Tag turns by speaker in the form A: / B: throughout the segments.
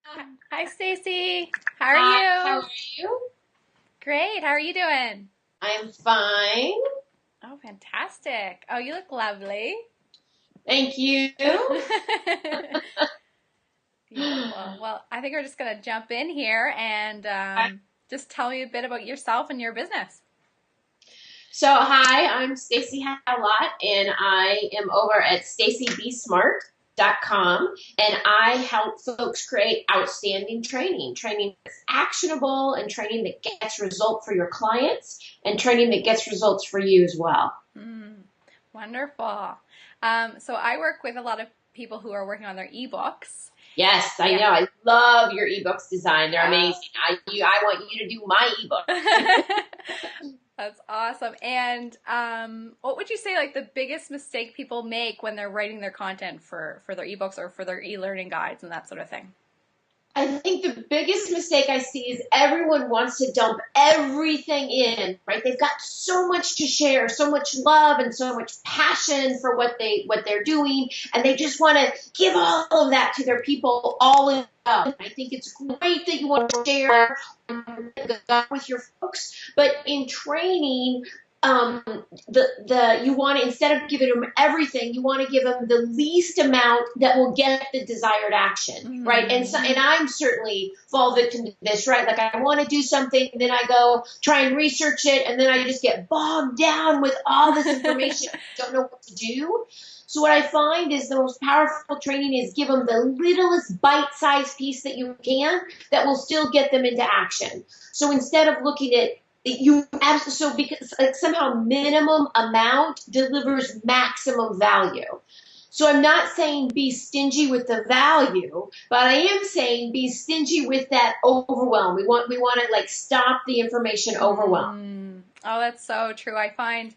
A: Hi, Stacey. How are
B: Hi, how
A: you?
B: are you?
A: Great. How are you doing?
B: I'm fine.
A: Oh, fantastic. Oh, you look lovely.
B: Thank you.
A: Beautiful. Well, I think we're just going to jump in here and just tell me a bit about yourself and your business.
B: Hi, I'm Stacey Howe-Lott, and I am over at StaceyBSmart.com, and I help folks create outstanding training that's actionable and training that gets results for your clients and training that gets results for you as well.
A: Mm, wonderful. So I work with a lot of people who are working on their ebooks.
B: Yes, I
A: Yeah.
B: know. I love your ebooks design. They're amazing. I want you to do my ebook.
A: That's awesome. And what would you say like the biggest mistake people make when they're writing their content for their ebooks or for their e-learning guides and that sort of thing?
B: I think the biggest mistake I see is everyone wants to dump everything in, right? They've got so much to share, so much love and so much passion for what they're doing, and they just want to give all of that to their people all in one. I think it's great that you want to share with your folks, but in training, um, the you want to, instead of giving them everything, you want to give them the least amount that will get the desired action, right? And I'm certainly fall victim to this, right? Like I want to do something, and then I go try and research it, and then I just get bogged down with all this information, don't know what to do. So what I find is the most powerful training is give them the littlest bite-sized piece that you can that will still get them into action. So instead of looking at you so because like somehow minimum amount delivers maximum value. So I'm not saying be stingy with the value, but I am saying be stingy with that overwhelm. We want to like stop the information overwhelm.
A: Oh, that's so true. I find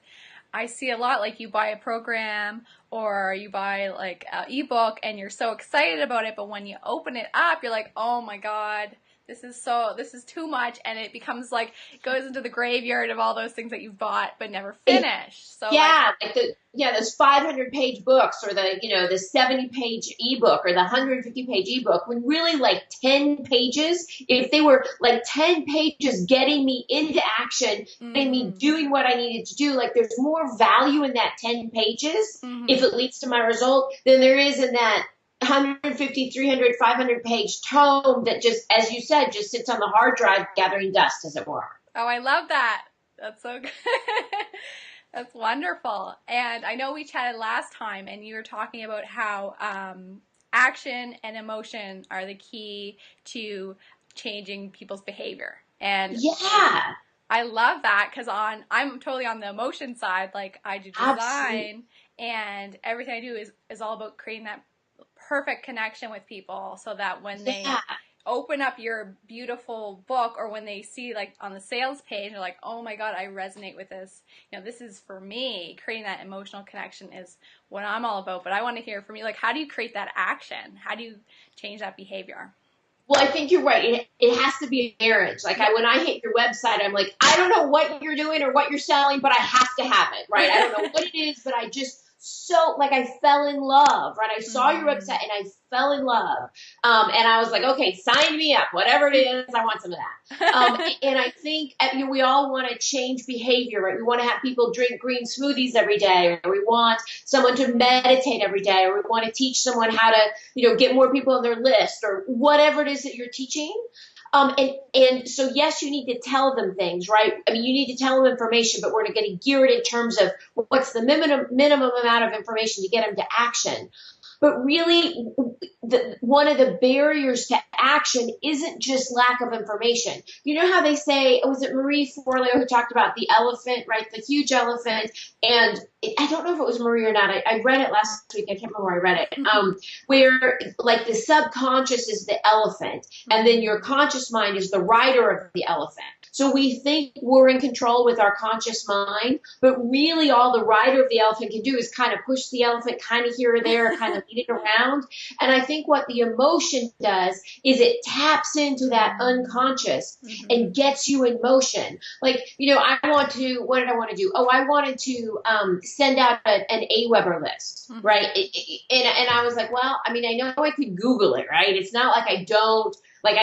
A: I see a lot like you buy a program or you buy like an ebook and you're so excited about it, but when you open it up, you're like, oh my God, this is too much. And it becomes like, it goes into the graveyard of all those things that you've bought but never finished. So like,
B: Yeah, like those 500-page books or the 70-page ebook or the 150-page ebook, when really like 10 pages, if they were like 10 pages getting me into action, getting me
A: mm,
B: doing what I needed to do, like there's more value in that 10 pages if
A: mm-hmm.
B: it leads to my result than there is in that 150, 300, 500-page tome that just, as you said, just sits on the hard drive gathering dust, as it were.
A: Oh, I love that. That's so good. That's wonderful. And I know we chatted last time, and you were talking about how action and emotion are the key to changing people's behavior. And
B: Yeah,
A: I love that because I'm totally on the emotion side. Like I do
B: absolutely.
A: design, and everything I do is all about creating that perfect connection with people, so that when they
B: Yeah.
A: open up your beautiful book or when they see like on the sales page they're like, oh my God, I resonate with this, this is for me. Creating that emotional connection is what I'm all about, but I want to hear from you, like, how do you create that action? How do you change that behavior?
B: Well, I think you're right. It has to be a marriage. Like
A: Yeah.
B: when I hit your website, I'm like, I don't know what you're doing or what you're selling, but I have to have it, right? I don't know what it is, but I just so like I fell in love, right? I saw your
A: mm.
B: website and I fell in love, and I was like, okay, sign me up. Whatever it is, I want some of that. And I think we all want to change behavior, right? We want to have people drink green smoothies every day, or we want someone to meditate every day, or we want to teach someone how to get more people on their list or whatever it is that you're teaching. And so yes, you need to tell them things, right? I mean, you need to tell them information, but we're going to gear it in terms of what's the minimum amount of information to get them to action. But really, one of the barriers to action isn't just lack of information. You know how they say, was it Marie Forleo who talked about the elephant, right? The huge elephant. And I don't know if it was Marie or not. I read it last week. I can't remember where I read it. Where like the subconscious is the elephant, and then your conscious mind is the rider of the elephant. So we think we're in control with our conscious mind, but really all the rider of the elephant can do is kind of push the elephant kind of here or there, kind of beat it around. And I think what the emotion does is it taps into that unconscious and gets you in motion. Like, what did I want to do? Oh, I wanted to send out an AWeber list, right? And I was like, well, I mean, I know I could Google it, right? It's not like I don't. Like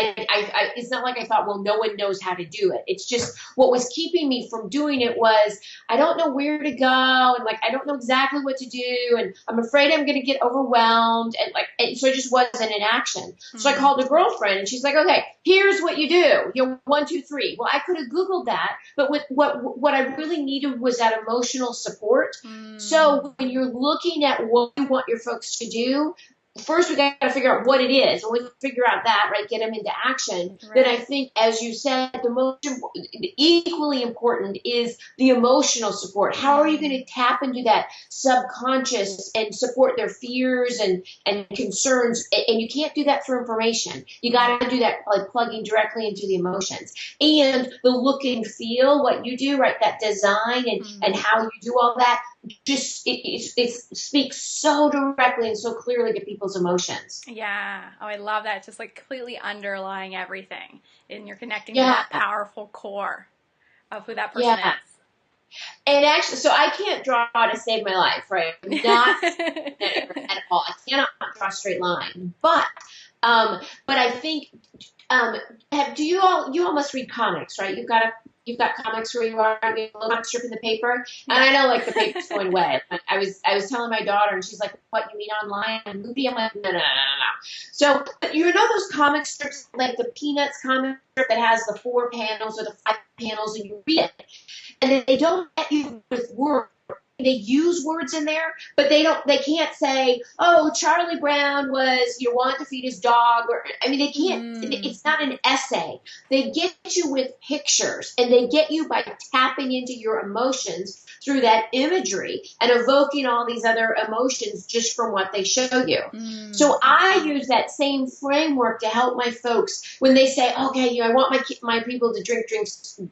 B: it's not like I thought, well, no one knows how to do it. It's just what was keeping me from doing it was I don't know where to go, and like I don't know exactly what to do, and I'm afraid I'm going to get overwhelmed, and so I just wasn't in action. So I called a girlfriend, and she's like, okay, here's what you do. 1, 2, 3. Well, I could have Googled that, but what I really needed was that emotional support. So when you're looking at what you want your folks to do, first we got to figure out what it is. When we figure out that, right, get them into action, then I think, as you said, the most equally important is the emotional support. How are you going to tap into that subconscious and support their fears and concerns? And you can't do that through information. You got to do that by plugging directly into the emotions. And the look and feel, what you do, right, that design and how you do all that, just it speaks so directly and so clearly to people's emotions.
A: Yeah. Oh, I love that. It's just like completely underlying everything, and you're connecting to that powerful core of who that person is.
B: And actually, so I can't draw to save my life, right? Not at all. I cannot draw a straight line. But I think, you all must read comics, right? You've got comics where you are, you have a little comic strip in the paper. And I know, like, the paper's going away. I was telling my daughter, and she's like, what, you mean online and movie? I'm like, no. So, you know those comic strips, like the Peanuts comic strip that has the 4 panels or the 5 panels, and you read it. And they don't get you with words. They use words in there, but they can't say, oh, Charlie Brown wanted to feed his dog. They can't, it's not an essay. They get you with pictures, and they get you by tapping into your emotions through that imagery and evoking all these other emotions just from what they show you. So I use that same framework to help my folks when they say, okay, I want my people to drink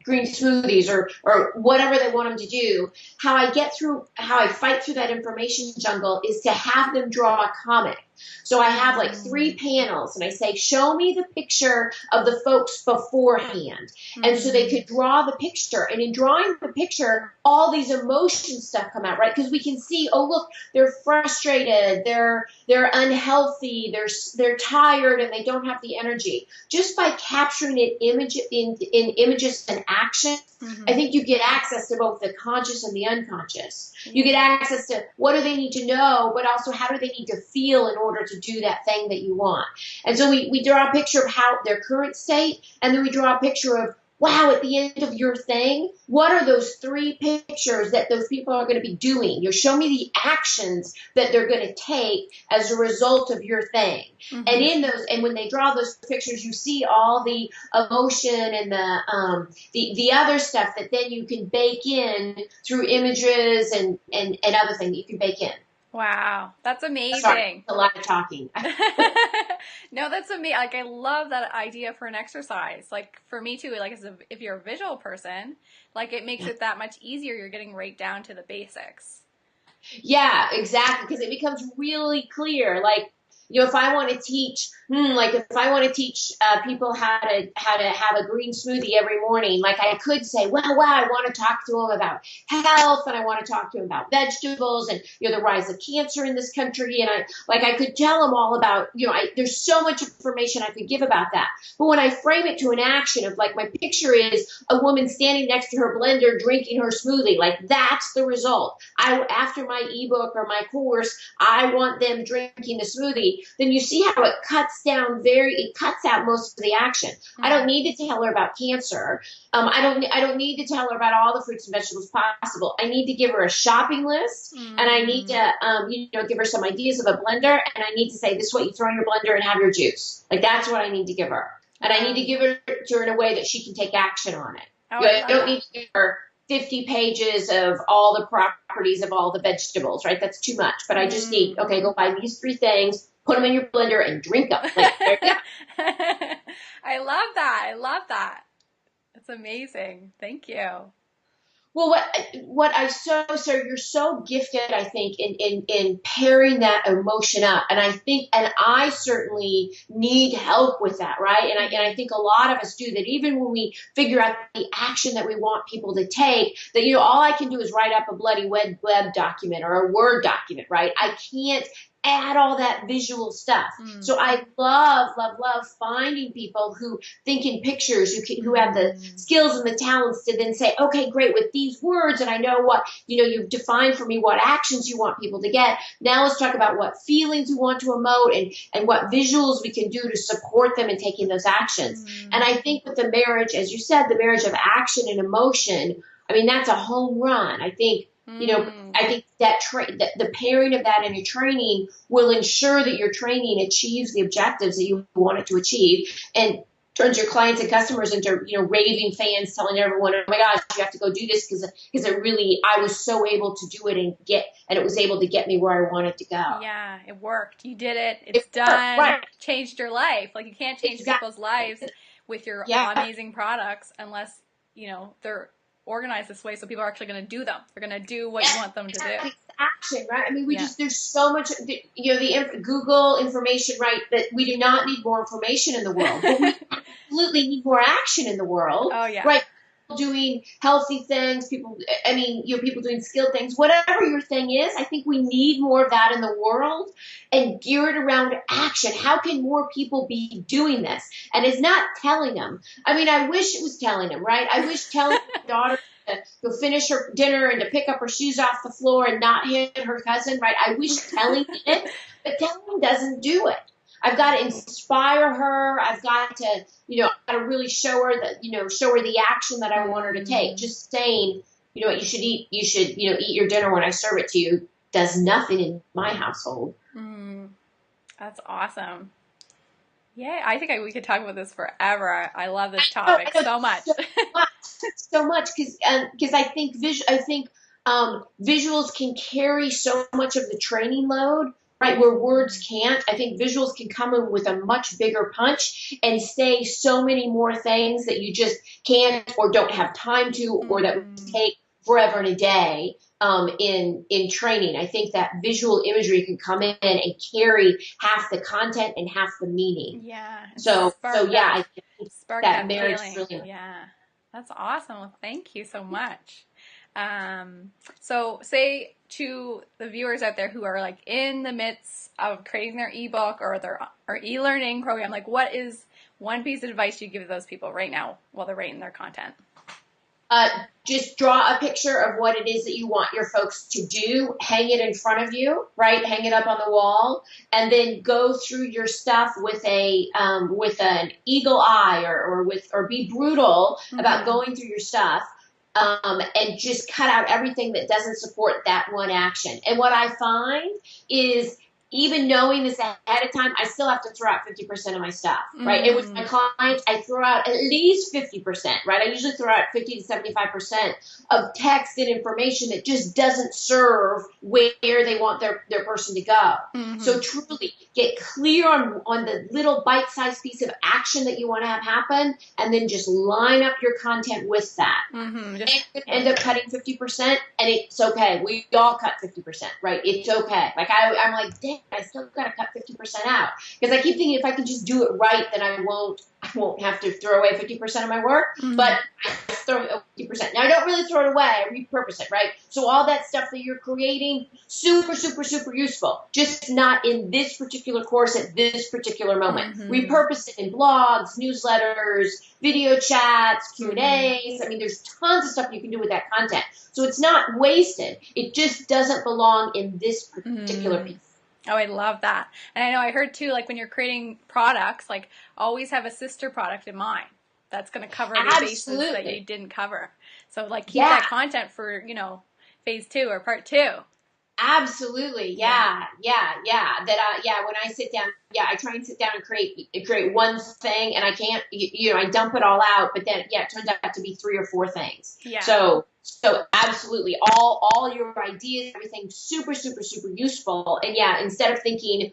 B: green smoothies or whatever they want them to do. How I fight through that information jungle is to have them draw a comic. So I have like 3 panels, and I say, show me the picture of the folks beforehand. And so they could draw the picture. And in drawing the picture, all these emotion stuff come out, right? Because we can see, oh, look, they're frustrated, they're unhealthy, they're tired, and they don't have the energy. Just by capturing it in images and action, I think you get access to both the conscious and the unconscious. You get access to what do they need to know, but also how do they need to feel in order to do that thing that you want. And so we draw a picture of how their current state, and then we draw a picture of, wow, at the end of your thing, what are those 3 pictures that those people are going to be doing? You show me the actions that they're going to take as a result of your thing. And when they draw those pictures, you see all the emotion and the other stuff that then you can bake in through images and other things that you can bake in.
A: Wow, that's amazing.
B: Sorry, a lot of talking.
A: No, that's amazing. Like, I love that idea for an exercise. Like, for me too, like, if you're a visual person, like, it makes it that much easier. You're getting right down to the basics.
B: Yeah, exactly. Because it becomes really clear. Like, if I want to teach, people how to have a green smoothie every morning, like I could say, wow, I want to talk to them about health, and I want to talk to them about vegetables and the rise of cancer in this country, and I could tell them all about there's so much information I could give about that. But when I frame it to an action of like my picture is a woman standing next to her blender drinking her smoothie, like that's the result. After my ebook or my course, I want them drinking the smoothie. Then you see how it cuts out most of the action. I don't need to tell her about cancer. I don't need to tell her about all the fruits and vegetables possible. I need to give her a shopping list, and I need to give her some ideas of a blender, and I need to say, this is what you throw in your blender and have your juice. Like, that's what I need to give her. And I need to give it to her in a way that she can take action on it. I don't need to give her 50 pages of all the properties of all the vegetables, right? That's too much. But I just need, go buy these 3 things, put them in your blender, and drink them. Like, there you go.
A: I love that. That's amazing. Thank you.
B: Well, what I so you're so gifted, I think, in pairing that emotion up, and I certainly need help with that, right? And I think a lot of us do that. Even when we figure out the action that we want people to take, that all I can do is write up a bloody web document or a Word document, right? I can't add all that visual stuff. So I love finding people who think in pictures, who have the skills and the talents to then say, okay, great, with these words, and I know what, you've defined for me what actions you want people to get. Now let's talk about what feelings we want to emote and what visuals we can do to support them in taking those actions. And I think with the marriage, as you said, the marriage of action and emotion, I mean, that's a home run. I think I think that the pairing of that in your training will ensure that your training achieves the objectives that you want it to achieve, and turns your clients and customers into raving fans, telling everyone, "Oh my gosh, you have to go do this because I was so able to do it and it was able to get me where I wanted to go."
A: Yeah, it worked. You did it. It's done.
B: Right.
A: Changed your life. Like, you can't change people's lives with your amazing products unless they're organized this way, so people are actually going to do them. They're going to do what you want them to do.
B: Action, right? I mean, there's so much, the Google information, right? That we do not need more information in the world, but we absolutely need more action in the world.
A: Oh yeah,
B: right? Doing healthy things, people doing skilled things, whatever your thing is. I think we need more of that in the world and gear it around action. How can more people be doing this? And it's not telling them. I mean, I wish it was telling them, right? I wish telling my daughter to go finish her dinner and to pick up her shoes off the floor and not hit her cousin, right? I wish telling it, but telling doesn't do it. I've got to inspire her. I've got to, got to really show her the action that I want her to take. Just saying, what you should eat, eat your dinner when I serve it to you, does nothing in my household.
A: That's awesome. Yeah, I think we could talk about this forever. I love this topic so much.
B: So much, because I think visuals can carry so much of the training load, right, where words can't. I think visuals can come in with a much bigger punch and say so many more things that you just can't or don't have time to, or that would take forever and a day in training. I think that visual imagery can come in and carry half the content and half the meaning.
A: Yeah.
B: I think that marriage
A: really. Yeah. That's awesome. Well, thank you so much. So say to the viewers out there who are like in the midst of creating their ebook or their e-learning program, like, what is one piece of advice you give those people right now while they're writing their content?
B: Just draw a picture of what it is that you want your folks to do, hang it in front of you, right? Hang it up on the wall, and then go through your stuff with an eagle eye or be brutal about going through your stuff. And just cut out everything that doesn't support that one action. And what I find is, even knowing this ahead of time, I still have to throw out 50% of my stuff, right? And with my clients, I throw out at least 50%, right? I usually throw out 50 to 75% of text and information that just doesn't serve where they want their person to go. So truly get clear on the little bite-sized piece of action that you want to have happen, and then just line up your content with that. And end up cutting 50%, and it's okay. We all cut 50%, right? It's okay. Like I'm like, dang, I still got to cut 50% out, because I keep thinking if I can just do it right, then I won't have to throw away 50% of my work. But I throw 50%. Now I don't really throw it away. I repurpose it, right? So all that stuff that you're creating, super, super, super useful. Just not in this particular course at this particular moment. Repurpose it in blogs, newsletters, video chats, Q&As. I mean, there's tons of stuff you can do with that content. So it's not wasted. It just doesn't belong in this particular piece.
A: Oh, I love that. And I know I heard too, like, when you're creating products, like, always have a sister product in mind that's going to cover the bases that you didn't cover. So, like, keep that content for, phase 2 or part 2.
B: Absolutely. Yeah. When I sit down, I try and sit down and create one thing, and I can't, I dump it all out, but then, it turns out to be 3 or 4 things.
A: Yeah.
B: So absolutely, all your ideas, everything super, super, super useful. And instead of thinking,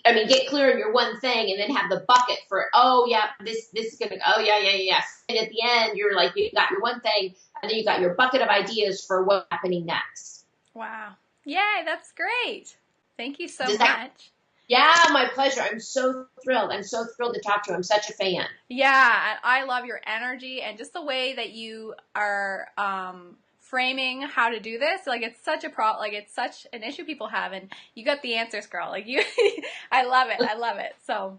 B: I mean, get clear on your one thing and then have the bucket for, oh yeah, this is gonna, oh yeah, yeah, yeah. And at the end, you're like, you got your one thing and then you got your bucket of ideas for what's happening next.
A: Wow. Yay, that's great. Thank you so
B: Does that,
A: much.
B: yeah, my pleasure. I'm so thrilled. I'm so thrilled to talk to you. I'm such a fan.
A: Yeah, and I love your energy and just the way that you are framing how to do this. Like it's such a it's such an issue people have, and you got the answers, girl. Like you, I love it. I love it. So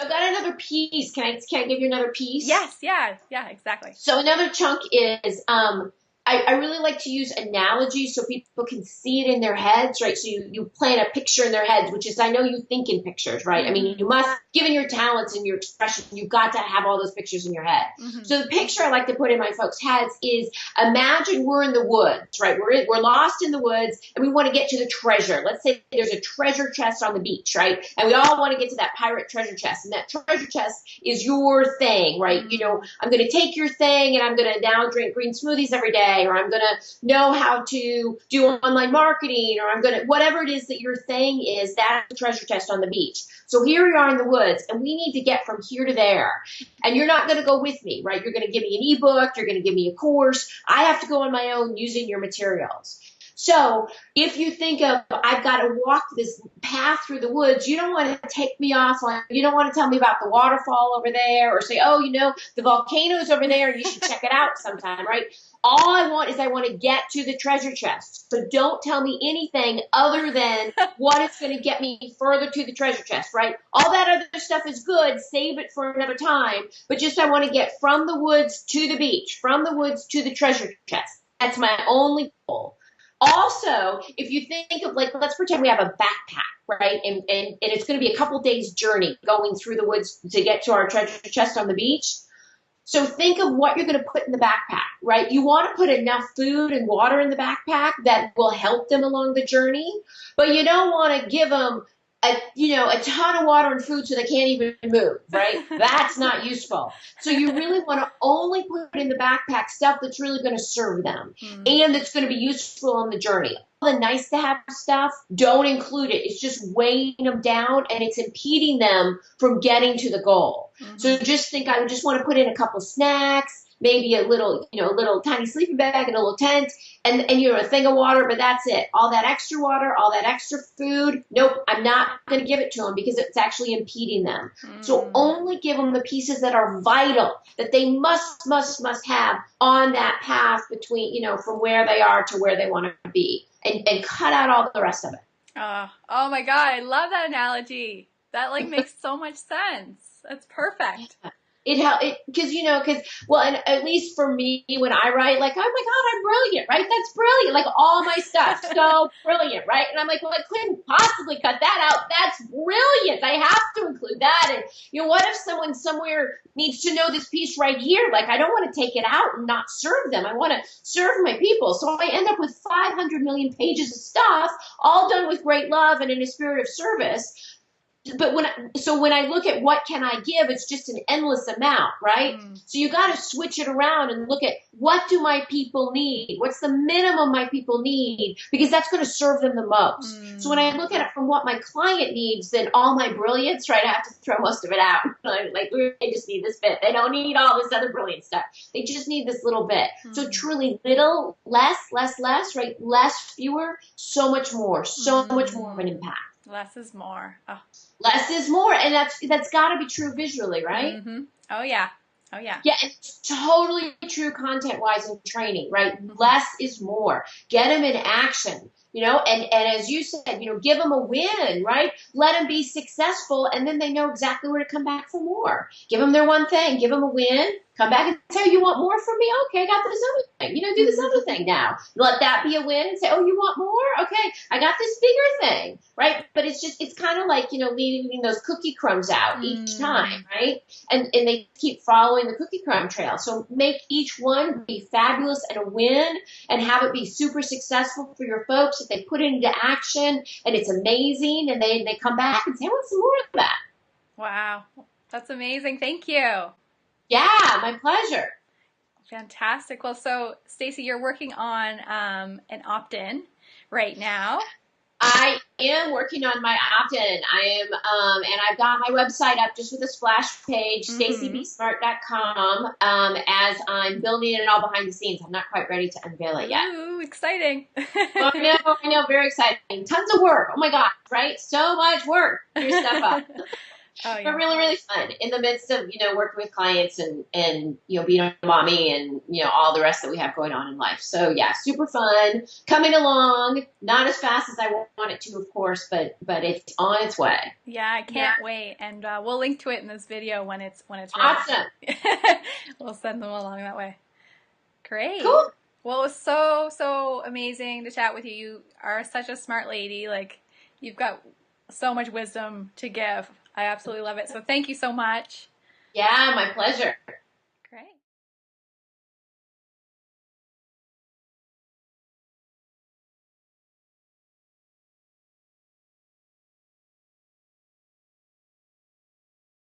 B: I've got another piece. Can I give you another piece?
A: yes, yeah, yeah, exactly.
B: So another chunk is I really like to use analogies so people can see it in their heads, right? So you plant a picture in their heads, which is, I know you think in pictures, right? I mean, you must, given your talents and your expression, you've got to have all those pictures in your head. So the picture I like to put in my folks' heads is, imagine we're in the woods, right? We're lost in the woods and we want to get to the treasure. Let's say there's a treasure chest on the beach, right? And we all want to get to that pirate treasure chest. And that treasure chest is your thing, right? You know, I'm going to take your thing and I'm going to now drink green smoothies every day, or I'm going to know how to do online marketing, or I'm going to, whatever it is that your thing is, that's the treasure chest on the beach. So here we are in the woods and we need to get from here to there. And you're not going to go with me, right? You're going to give me an ebook. You're going to give me a course. I have to go on my own using your materials. So if you think of, I've got to walk this path through the woods, you don't want to take me off on, you don't want to tell me about the waterfall over there, or say, oh, you know, the volcano's over there and you should check it out sometime, right? All I want is I want to get to the treasure chest. So don't tell me anything other than what is going to get me further to the treasure chest, right? All that other stuff is good. Save it for another time. But just I want to get from the woods to the beach, from the woods to the treasure chest. That's my only goal. Also, if you think of, like, let's pretend we have a backpack, right? And it's going to be a couple days journey going through the woods to get to our treasure chest on the beach. So think of what you're going to put in the backpack, right? You want to put enough food and water in the backpack that will help them along the journey, but you don't want to give them a ton of water and food so they can't even move, right? That's not useful. So you really want to only put in the backpack stuff that's really going to serve them and that's going to be useful on the journey. All the nice to have stuff, don't include it. It's just weighing them down and it's impeding them from getting to the goal. So just think, I would just want to put in a couple snacks, maybe a little tiny sleeping bag and a little tent, and a thing of water, but that's it. All that extra water, all that extra food, nope, I'm not going to give it to them because it's actually impeding them. So only give them the pieces that are vital, that they must have on that path between, from where they are to where they want to be, and cut out all the rest of it.
A: Oh my God, I love that analogy. That makes so much sense. That's perfect. And at least for me, when I write, like, oh my God, I'm brilliant, right? That's brilliant. Like, all my stuff, so brilliant, right? And I'm like, well, I couldn't possibly cut that out. That's brilliant. I have to include that. And, what if someone somewhere needs to know this piece right here? Like, I don't want to take it out and not serve them. I want to serve my people. So I end up with 500 million pages of stuff, all done with great love and in a spirit of service. But when I look at what can I give, it's just an endless amount, right? So you got to switch it around and look at, what do my people need? What's the minimum my people need? Because that's going to serve them the most. So when I look at it from what my client needs, then all my brilliance, right, I have to throw most of it out. Like, they just need this bit. They don't need all this other brilliant stuff. They just need this little bit. So truly little, less, right? Less, fewer, so much more of an impact. Less is more. Oh.
B: Less is more, and that's got to be true visually, right?
A: Oh yeah. Yeah,
B: it's totally true content-wise in training, right? Less is more. Get them in action, and as you said, give them a win, right? Let them be successful, and then they know exactly where to come back for more. Give them their one thing. Give them a win. Come back and say, you want more from me? Okay, I got this other thing. Do this other thing now. Let that be a win and say, oh, you want more? Okay, I got this bigger thing, right? But it's kind of like, leaving those cookie crumbs out each time, right? And they keep following the cookie crumb trail. So make each one be fabulous and a win, and have it be super successful for your folks that they put it into action, and it's amazing, and they come back and say, I want some more of that.
A: Wow, that's amazing. Thank you.
B: Yeah, my pleasure.
A: Fantastic. Well, so Stacey, you're working on an opt-in right now.
B: I am working on my opt-in. I am, and I've got my website up just with a splash page, stacybsmart.com, as I'm building it all behind the scenes. I'm not quite ready to unveil it yet.
A: Ooh, exciting.
B: Well, I know, very exciting. Tons of work. Oh my gosh, right? So much work. Your stuff up.
A: Oh, yeah.
B: But really, really fun in the midst of, working with clients and, being a mommy and, all the rest that we have going on in life. So yeah, super fun, coming along, not as fast as I want it to, of course, but it's on its way.
A: Yeah, I can't wait. And we'll link to it in this video when it's ready.
B: Awesome.
A: We'll send them along that way. Great.
B: Cool.
A: Well, it was so, so amazing to chat with you. You are such a smart lady. Like, you've got so much wisdom to give. I absolutely love it. So thank you so much.
B: Yeah, my pleasure.